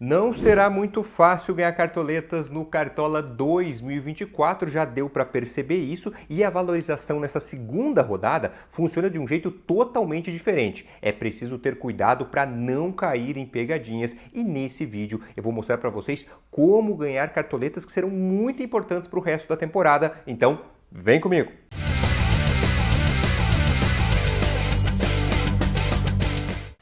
Não será muito fácil ganhar cartoletas no Cartola 2024, já deu para perceber isso, e a valorização nessa segunda rodada funciona de um jeito totalmente diferente. É preciso ter cuidado para não cair em pegadinhas, e nesse vídeo eu vou mostrar para vocês como ganhar cartoletas que serão muito importantes para o resto da temporada. Então, vem comigo!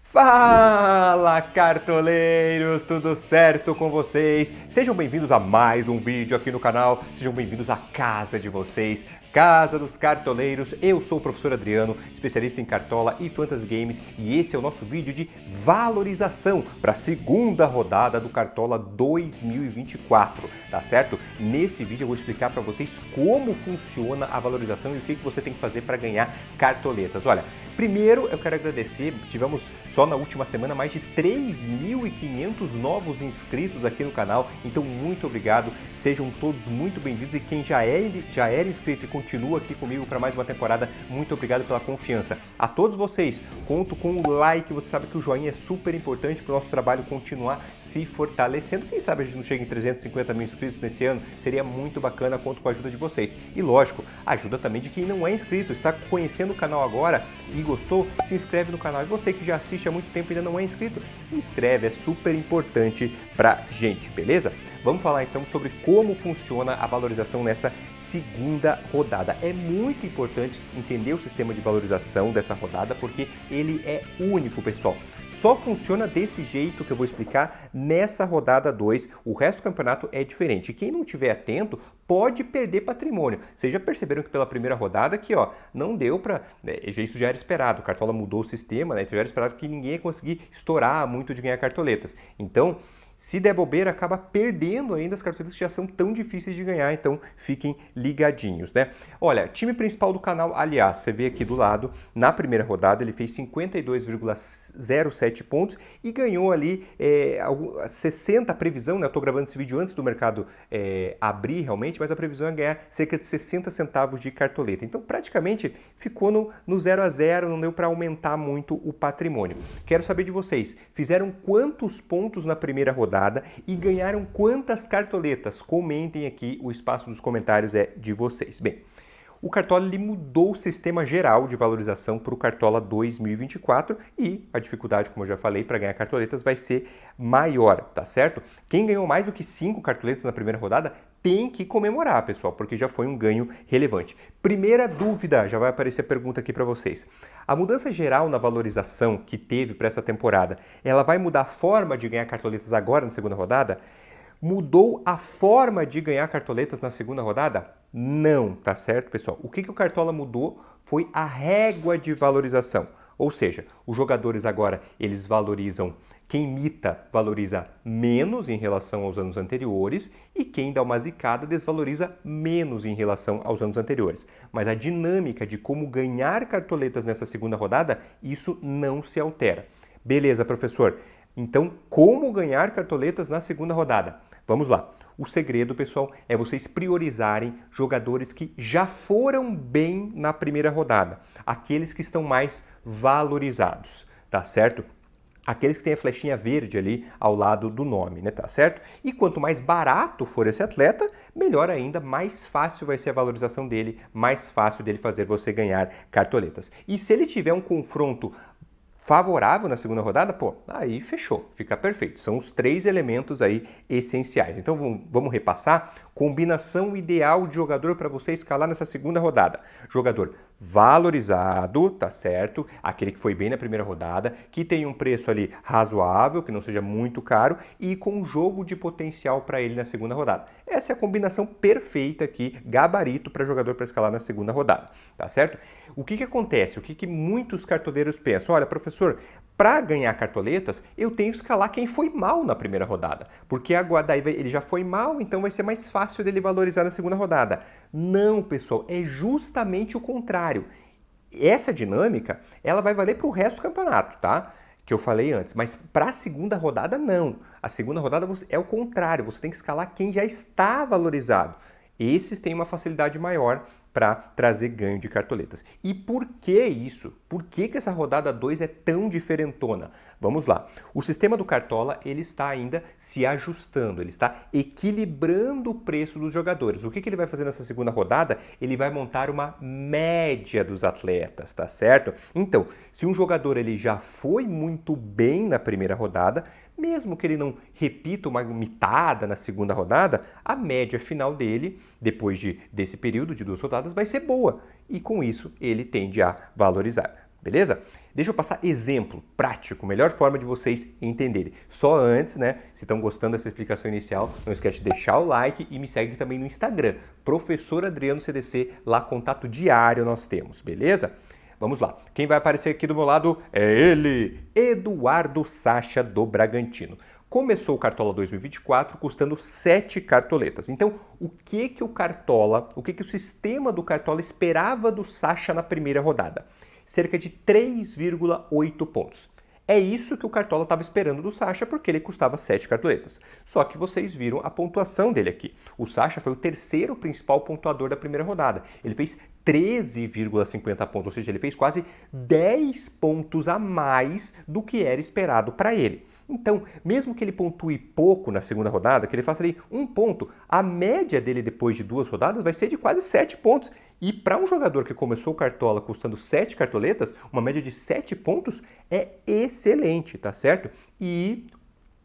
Fala, cartoleiros! Tudo certo com vocês? Sejam bem-vindos a mais um vídeo aqui no canal, sejam bem-vindos à casa de vocês, Casa dos Cartoleiros. Eu sou o professor Adriano, especialista em Cartola e Fantasy Games, e esse é o nosso vídeo de valorização para a segunda rodada do Cartola 2024, tá certo? Nesse vídeo eu vou explicar para vocês como funciona a valorização e o que você tem que fazer para ganhar cartoletas. Olha, primeiro eu quero agradecer, tivemos só na última semana mais de 3.500 novos inscritos aqui no canal, então muito obrigado, sejam todos muito bem-vindos, e quem já era inscrito e continua aqui comigo para mais uma temporada, muito obrigado pela confiança. A todos vocês, conto com o like, você sabe que o joinha é super importante para o nosso trabalho continuar se fortalecendo. Quem sabe a gente não chega em 350 mil inscritos nesse ano, seria muito bacana, conto com a ajuda de vocês. E lógico, ajuda também de quem não é inscrito, está conhecendo o canal agora e gostou, se inscreve no canal. E você que já assiste há muito tempo e ainda não é inscrito, se inscreve, é super importante pra gente, beleza? Vamos falar então sobre como funciona a valorização nessa segunda rodada. É muito importante entender o sistema de valorização dessa rodada, porque ele é único, pessoal. Só funciona desse jeito que eu vou explicar nessa rodada 2, o resto do campeonato é diferente. Quem não estiver atento pode perder patrimônio. Vocês já perceberam que pela primeira rodada aqui, ó, não deu para... Isso já era esperado, o Cartola mudou o sistema, né? Então já era esperado que ninguém ia conseguir estourar muito de ganhar cartoletas. Então, se der bobeira, acaba perdendo ainda as cartoletas que já são tão difíceis de ganhar, então fiquem ligadinhos, né? Olha, time principal do canal, aliás, você vê aqui do lado, na primeira rodada ele fez 52,07 pontos e ganhou ali 60, a previsão, né? Eu tô gravando esse vídeo antes do mercado abrir realmente, mas a previsão é ganhar cerca de 60 centavos de cartoleta. Então praticamente ficou no 0 a 0, não deu para aumentar muito o patrimônio. Quero saber de vocês, fizeram quantos pontos na primeira rodada e ganharam quantas cartoletas? Comentem aqui, o espaço dos comentários é de vocês. Bem, o Cartola ele mudou o sistema geral de valorização para o Cartola 2024 e a dificuldade, como eu já falei, para ganhar cartoletas vai ser maior, tá certo? Quem ganhou mais do que 5 cartoletas na primeira rodada tem que comemorar, pessoal, porque já foi um ganho relevante. Primeira dúvida, já vai aparecer a pergunta aqui para vocês. A mudança geral na valorização que teve para essa temporada, ela vai mudar a forma de ganhar cartoletas agora na segunda rodada? Mudou a forma de ganhar cartoletas na segunda rodada? Não, tá certo, pessoal? O que o Cartola mudou foi a régua de valorização. Ou seja, os jogadores agora, eles valorizam, quem imita valoriza menos em relação aos anos anteriores e quem dá uma zicada desvaloriza menos em relação aos anos anteriores. Mas a dinâmica de como ganhar cartoletas nessa segunda rodada, isso não se altera. Beleza, professor? Então, como ganhar cartoletas na segunda rodada? Vamos lá. O segredo, pessoal, é vocês priorizarem jogadores que já foram bem na primeira rodada, aqueles que estão mais valorizados, tá certo? Aqueles que têm a flechinha verde ali ao lado do nome, né, tá certo? E quanto mais barato for esse atleta, melhor ainda, mais fácil vai ser a valorização dele, mais fácil dele fazer você ganhar cartoletas. E se ele tiver um confronto favorável na segunda rodada, pô, aí fechou, fica perfeito. São os 3 elementos aí essenciais. Então vamos repassar. Combinação ideal de jogador para você escalar nessa segunda rodada. Jogador valorizado, tá certo? Aquele que foi bem na primeira rodada, que tem um preço ali razoável, que não seja muito caro e com jogo de potencial para ele na segunda rodada. Essa é a combinação perfeita aqui, gabarito para jogador para escalar na segunda rodada, tá certo? O que acontece? O que muitos cartoleiros pensam? Olha, professor, para ganhar cartoletas, eu tenho que escalar quem foi mal na primeira rodada, porque agora daí ele já foi mal, então vai ser mais fácil dele valorizar na segunda rodada. Não, pessoal, é justamente o contrário. Essa dinâmica, ela vai valer para o resto do campeonato, tá? Que eu falei antes, mas para a segunda rodada, não. A segunda rodada é o contrário, você tem que escalar quem já está valorizado. Esses têm uma facilidade maior para trazer ganho de cartoletas. E por que isso? Por que essa rodada 2 é tão diferentona? Vamos lá. O sistema do Cartola ele está ainda se ajustando, ele está equilibrando o preço dos jogadores. O que ele vai fazer nessa segunda rodada? Ele vai montar uma média dos atletas, tá certo? Então, se um jogador ele já foi muito bem na primeira rodada, mesmo que ele não repita uma mitada na segunda rodada, a média final dele, depois desse período de 2 rodadas, vai ser boa. E com isso, ele tende a valorizar. Beleza? Deixa eu passar exemplo prático, melhor forma de vocês entenderem. Só antes, né? Se estão gostando dessa explicação inicial, não esquece de deixar o like e me segue também no Instagram, Professor Adriano CDC, lá contato diário nós temos, beleza? Vamos lá. Quem vai aparecer aqui do meu lado é ele, Eduardo Sacha do Bragantino. Começou o Cartola 2024 custando 7 cartoletas. Então, o que o sistema do Cartola esperava do Sacha na primeira rodada? Cerca de 3,8 pontos. É isso que o Cartola estava esperando do Sacha, porque ele custava 7 cartoletas. Só que vocês viram a pontuação dele aqui. O Sacha foi o terceiro principal pontuador da primeira rodada. Ele fez 13,50 pontos, ou seja, ele fez quase 10 pontos a mais do que era esperado para ele. Então, mesmo que ele pontue pouco na segunda rodada, que ele faça ali 1 ponto, a média dele depois de 2 rodadas vai ser de quase 7 pontos. E para um jogador que começou o Cartola custando 7 cartoletas, uma média de 7 pontos é excelente, tá certo? E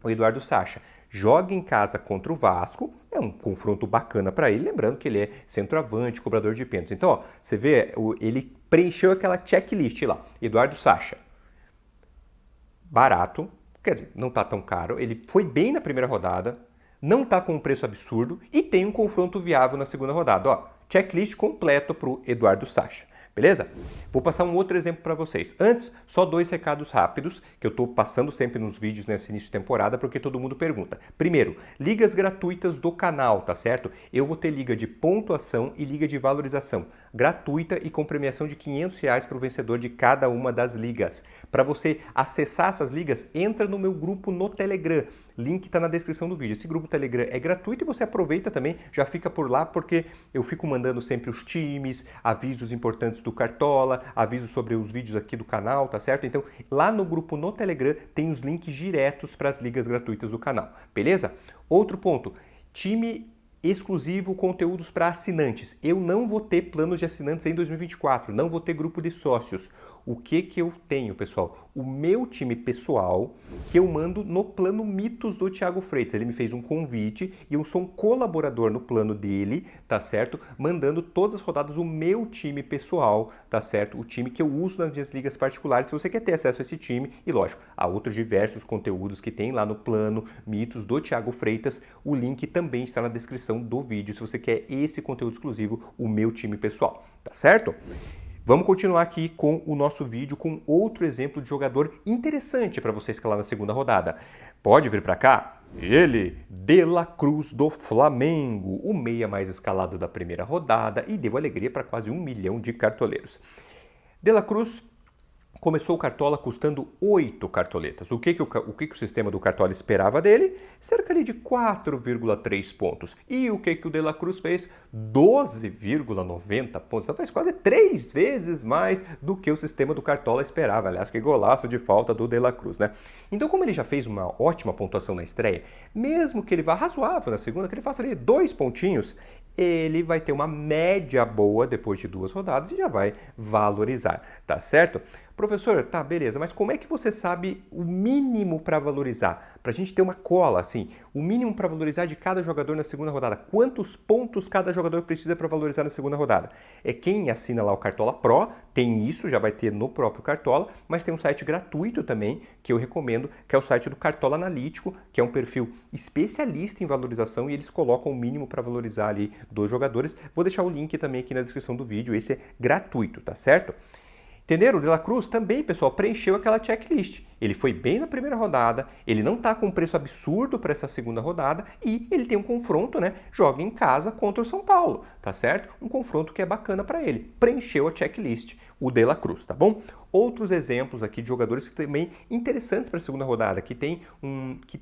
o Eduardo Sacha joga em casa contra o Vasco, é um confronto bacana para ele, lembrando que ele é centroavante, cobrador de pênaltis. Então, ó, você vê, ele preencheu aquela checklist lá. Eduardo Sacha, barato, quer dizer, não está tão caro, ele foi bem na primeira rodada, não está com um preço absurdo e tem um confronto viável na segunda rodada. Ó, checklist completo para o Eduardo Sacha. Beleza? Vou passar um outro exemplo para vocês. Antes, só 2 recados rápidos que eu estou passando sempre nos vídeos nesse início de temporada porque todo mundo pergunta. Primeiro, ligas gratuitas do canal, tá certo? Eu vou ter liga de pontuação e liga de valorização gratuita e com premiação de R$500 para o vencedor de cada uma das ligas. Para você acessar essas ligas, entra no meu grupo no Telegram. Link está na descrição do vídeo. Esse grupo Telegram é gratuito e você aproveita também, já fica por lá porque eu fico mandando sempre os times, avisos importantes do Cartola, avisos sobre os vídeos aqui do canal, tá certo? Então, lá no grupo no Telegram tem os links diretos para as ligas gratuitas do canal, beleza? Outro ponto, time exclusivo, conteúdos para assinantes. Eu não vou ter planos de assinantes em 2024, não vou ter grupo de sócios. O que eu tenho, pessoal? O meu time pessoal que eu mando no plano Mitos do Thiago Freitas. Ele me fez um convite e eu sou um colaborador no plano dele, tá certo? Mandando todas as rodadas o meu time pessoal, tá certo? O time que eu uso nas minhas ligas particulares. Se você quer ter acesso a esse time, e lógico, a outros diversos conteúdos que tem lá no plano Mitos do Thiago Freitas, o link também está na descrição do vídeo. Se você quer esse conteúdo exclusivo, o meu time pessoal, tá certo? Vamos continuar aqui com o nosso vídeo com outro exemplo de jogador interessante para você escalar na segunda rodada. Pode vir para cá? Ele, De La Cruz do Flamengo, o meia mais escalado da primeira rodada e deu alegria para quase 1 milhão de cartoleiros. De La Cruz começou o Cartola custando 8 cartoletas. O que o sistema do Cartola esperava dele? Cerca ali de 4,3 pontos. E o que o De La Cruz fez? 12,90 pontos. Então fez quase 3 vezes mais do que o sistema do Cartola esperava. Aliás, que golaço de falta do De La Cruz, né? Então, como ele já fez uma ótima pontuação na estreia, mesmo que ele vá razoável na segunda, que ele faça ali 2 pontinhos, ele vai ter uma média boa depois de 2 rodadas e já vai valorizar, tá certo? Professor, tá, beleza, mas como é que você sabe o mínimo para valorizar? Para a gente ter uma cola, assim, o mínimo para valorizar de cada jogador na segunda rodada. Quantos pontos cada jogador precisa para valorizar na segunda rodada? É quem assina lá o Cartola Pro, tem isso, já vai ter no próprio Cartola, mas tem um site gratuito também, que eu recomendo, que é o site do Cartola Analítico, que é um perfil especialista em valorização e eles colocam o mínimo para valorizar ali dos jogadores. Vou deixar o link também aqui na descrição do vídeo, esse é gratuito, tá certo? Entenderam? O De La Cruz também, pessoal, preencheu aquela checklist. Ele foi bem na primeira rodada, ele não está com um preço absurdo para essa segunda rodada e ele tem um confronto, né? Joga em casa contra o São Paulo, tá certo? Um confronto que é bacana para ele. Preencheu a checklist, o De La Cruz, tá bom? Outros exemplos aqui de jogadores que também interessantes para a segunda rodada, que tem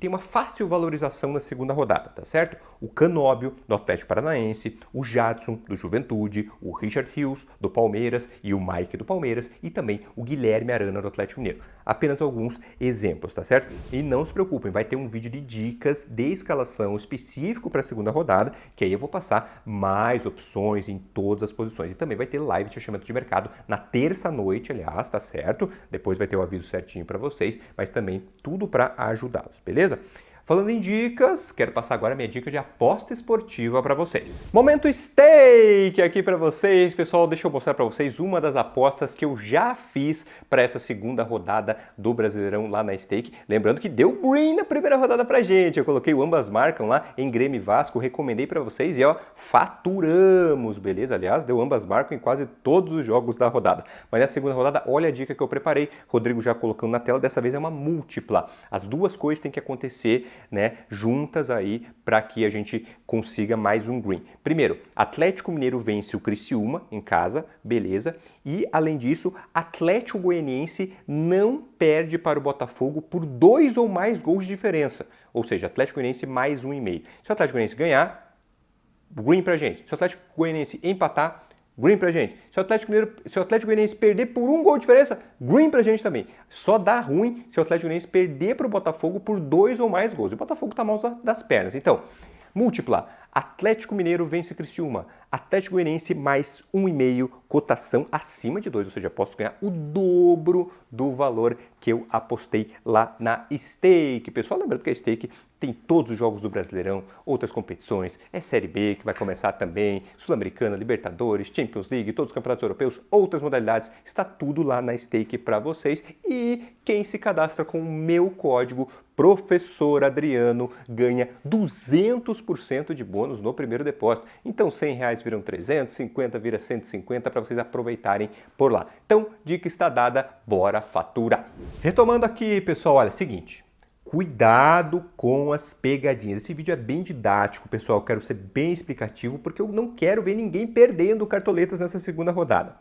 uma fácil valorização na segunda rodada, tá certo? O Canóbio, do Atlético Paranaense, o Jadson, do Juventude, o Richard Rios, do Palmeiras e o Mike, do Palmeiras, e também o Guilherme Arana, do Atlético Mineiro. Apenas alguns exemplos, tá certo? E não se preocupem, vai ter um vídeo de dicas de escalação específico para a segunda rodada, que aí eu vou passar mais opções em todas as posições. E também vai ter live de fechamento de mercado na terça-noite, aliás, tá certo? Depois vai ter o aviso certinho para vocês, mas também tudo para ajudá-los, beleza? Falando em dicas, quero passar agora a minha dica de aposta esportiva para vocês. Momento Stake aqui para vocês, pessoal. Deixa eu mostrar para vocês uma das apostas que eu já fiz para essa segunda rodada do Brasileirão lá na Stake. Lembrando que deu green na primeira rodada pra gente. Eu coloquei o ambas marcam lá em Grêmio e Vasco, recomendei para vocês e ó, faturamos, beleza? Aliás, deu ambas marcam em quase todos os jogos da rodada. Mas na segunda rodada, olha a dica que eu preparei. Rodrigo já colocando na tela, dessa vez é uma múltipla. As duas coisas têm que acontecer, né, juntas aí para que a gente consiga mais um green. Primeiro, Atlético Mineiro vence o Criciúma em casa, beleza? E além disso, Atlético Goianiense não perde para o Botafogo por 2 ou mais gols de diferença. Ou seja, Atlético Goianiense mais 1,5. Se o Atlético Goianiense ganhar, green pra gente. Se o Atlético Goianiense empatar, green pra gente. Se o Atlético Goianiense perder por 1 gol de diferença, green pra gente também. Só dá ruim se o Atlético Goianiense perder pro Botafogo por 2 ou mais gols. E o Botafogo tá mal das pernas. Então, múltipla. Atlético Mineiro vence Criciúma. Atlético Goianiense mais 1,5, cotação acima de 2, ou seja, posso ganhar o dobro do valor que eu apostei lá na Stake. Pessoal, lembrando que a Stake tem todos os jogos do Brasileirão, outras competições, é Série B que vai começar também, Sul-Americana, Libertadores, Champions League, todos os campeonatos europeus, outras modalidades, está tudo lá na Stake para vocês. E quem se cadastra com o meu código Professor Adriano ganha 200% de bônus no primeiro depósito. Então, R$100 viram 300, 50 vira 150 para vocês aproveitarem por lá. Então, dica está dada, bora faturar. Retomando aqui, pessoal, olha, seguinte. Cuidado com as pegadinhas. Esse vídeo é bem didático, pessoal. Eu quero ser bem explicativo porque eu não quero ver ninguém perdendo cartoletas nessa segunda rodada.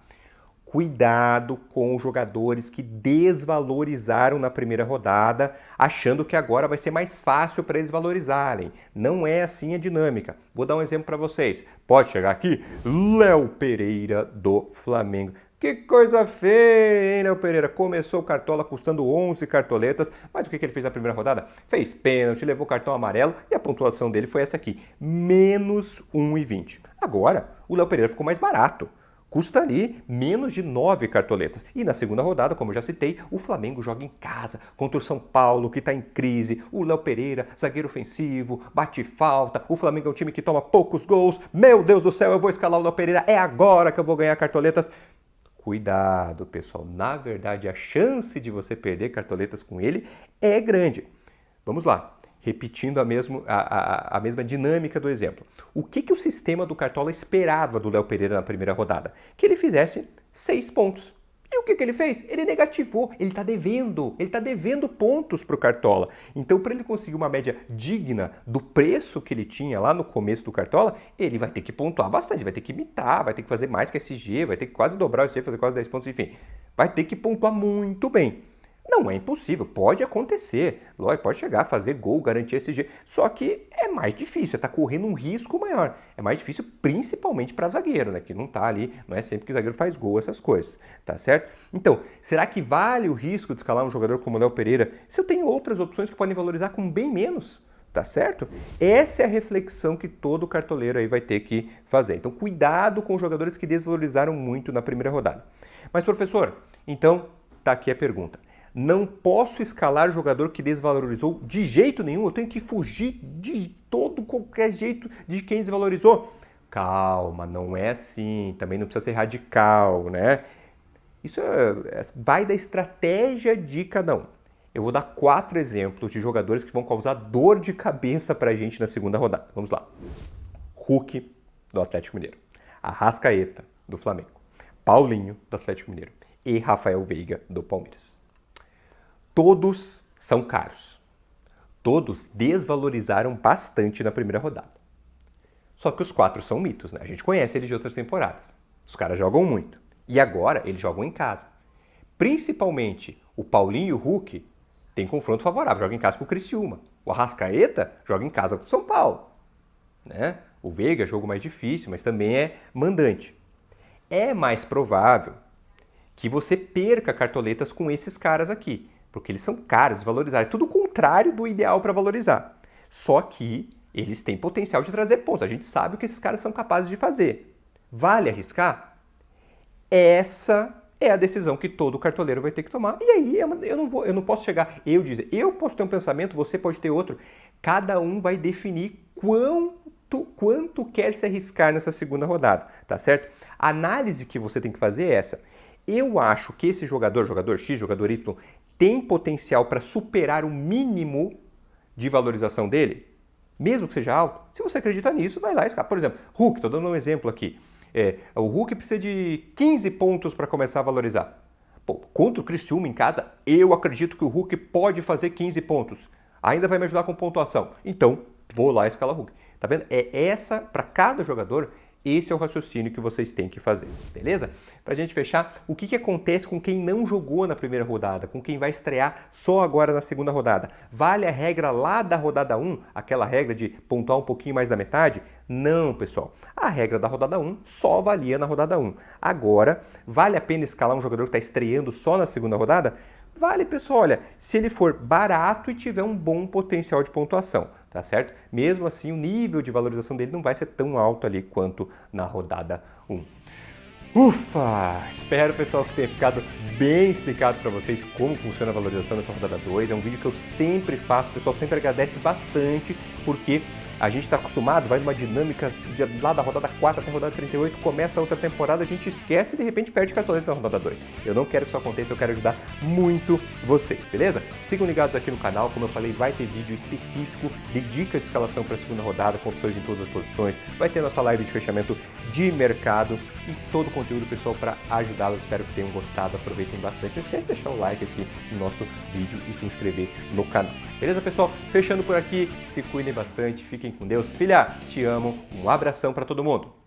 Cuidado com os jogadores que desvalorizaram na primeira rodada, achando que agora vai ser mais fácil para eles valorizarem. Não é assim a dinâmica. Vou dar um exemplo para vocês. Pode chegar aqui? Léo Pereira do Flamengo. Que coisa feia, hein, Léo Pereira? Começou o Cartola custando 11 cartoletas, mas o que ele fez na primeira rodada? Fez pênalti, levou cartão amarelo e a pontuação dele foi essa aqui, menos 1,20. Agora, o Léo Pereira ficou mais barato. Custa ali menos de 9 cartoletas. E na segunda rodada, como eu já citei, o Flamengo joga em casa contra o São Paulo, que está em crise. O Léo Pereira, zagueiro ofensivo, bate falta. O Flamengo é um time que toma poucos gols. Meu Deus do céu, eu vou escalar o Léo Pereira. É agora que eu vou ganhar cartoletas. Cuidado, pessoal. Na verdade, a chance de você perder cartoletas com ele é grande. Vamos lá. Repetindo a mesma dinâmica do exemplo. O que o sistema do Cartola esperava do Léo Pereira na primeira rodada? Que ele fizesse 6 pontos. E o que ele fez? Ele negativou, ele está devendo pontos para o Cartola. Então, para ele conseguir uma média digna do preço que ele tinha lá no começo do Cartola, ele vai ter que pontuar bastante, vai ter que imitar, vai ter que fazer mais que SG, vai ter que quase dobrar o SG, fazer quase 10 pontos, enfim. Vai ter que pontuar muito bem. Não é impossível, pode acontecer, lógico, pode chegar a fazer gol, garantir SG, só que é mais difícil, está correndo um risco maior, é mais difícil principalmente para zagueiro, né, que não está ali, não é sempre que zagueiro faz gol, essas coisas, tá certo? Então, será que vale o risco de escalar um jogador como o Léo Pereira se eu tenho outras opções que podem valorizar com bem menos? Tá certo? Essa é a reflexão que todo cartoleiro aí vai ter que fazer. Então, cuidado com os jogadores que desvalorizaram muito na primeira rodada. Mas, professor, então, tá aqui a pergunta. Não posso escalar jogador que desvalorizou de jeito nenhum, eu tenho que fugir de qualquer jeito de quem desvalorizou. Calma, não é assim, também não precisa ser radical, né? Isso vai da estratégia de cada um. Eu vou dar 4 exemplos de jogadores que vão causar dor de cabeça pra gente na segunda rodada. Vamos lá. Hulk, do Atlético Mineiro. Arrascaeta, do Flamengo. Paulinho, do Atlético Mineiro. E Rafael Veiga, do Palmeiras. todos são caros. Todos desvalorizaram bastante na primeira rodada. Só que os 4 são mitos, né? A gente conhece eles de outras temporadas. Os caras jogam muito. E agora eles jogam em casa. Principalmente o Paulinho e o Hulk têm confronto favorável. Joga em casa com o Criciúma. O Arrascaeta joga em casa com o São Paulo. Né? O Veiga é jogo mais difícil, mas também é mandante. É mais provável que você perca cartoletas com esses caras aqui. Porque eles são caros, desvalorizados. É tudo o contrário do ideal para valorizar. Só que eles têm potencial de trazer pontos. A gente sabe o que esses caras são capazes de fazer. Vale arriscar? Essa é a decisão que todo cartoleiro vai ter que tomar. E aí eu não posso chegar, eu posso ter um pensamento, você pode ter outro. Cada um vai definir quanto quer se arriscar nessa segunda rodada, tá certo? A análise que você tem que fazer é essa. Eu acho que esse jogador X, jogador Y, tem potencial para superar o mínimo de valorização dele, mesmo que seja alto. Se você acredita nisso, vai lá e escapa. Por exemplo, Hulk, estou dando um exemplo aqui. O Hulk precisa de 15 pontos para começar a valorizar. Pô, contra o Criciúma em casa, eu acredito que o Hulk pode fazer 15 pontos. Ainda vai me ajudar com pontuação. Então, vou lá escalar o Hulk. Tá vendo? Para cada jogador, esse é o raciocínio que vocês têm que fazer, beleza? Pra gente fechar, o que acontece com quem não jogou na primeira rodada, com quem vai estrear só agora na segunda rodada? Vale a regra lá da rodada 1, aquela regra de pontuar um pouquinho mais da metade? Não, pessoal. A regra da rodada 1 só valia na rodada 1. Agora, vale a pena escalar um jogador que está estreando só na segunda rodada? Vale, pessoal, olha, se ele for barato e tiver um bom potencial de pontuação, tá certo? Mesmo assim, o nível de valorização dele não vai ser tão alto ali quanto na rodada 1. Ufa! Espero, pessoal, que tenha ficado bem explicado para vocês como funciona a valorização nessa rodada 2. É um vídeo que eu sempre faço, o pessoal sempre agradece bastante, porque a gente está acostumado, vai numa dinâmica lá da rodada 4 até a rodada 38, começa a outra temporada, a gente esquece e de repente perde cartoletas na rodada 2. Eu não quero que isso aconteça, eu quero ajudar muito vocês, beleza? Sigam ligados aqui no canal, como eu falei, vai ter vídeo específico de dicas de escalação para a segunda rodada, com opções em todas as posições, vai ter nossa live de fechamento de mercado e todo o conteúdo, pessoal, para ajudá-los. Espero que tenham gostado, aproveitem bastante. Não esquece de deixar o like aqui no nosso vídeo e se inscrever no canal. Beleza, pessoal? Fechando por aqui, se cuidem bastante, fiquem com Deus. Filha, te amo, um abração para todo mundo.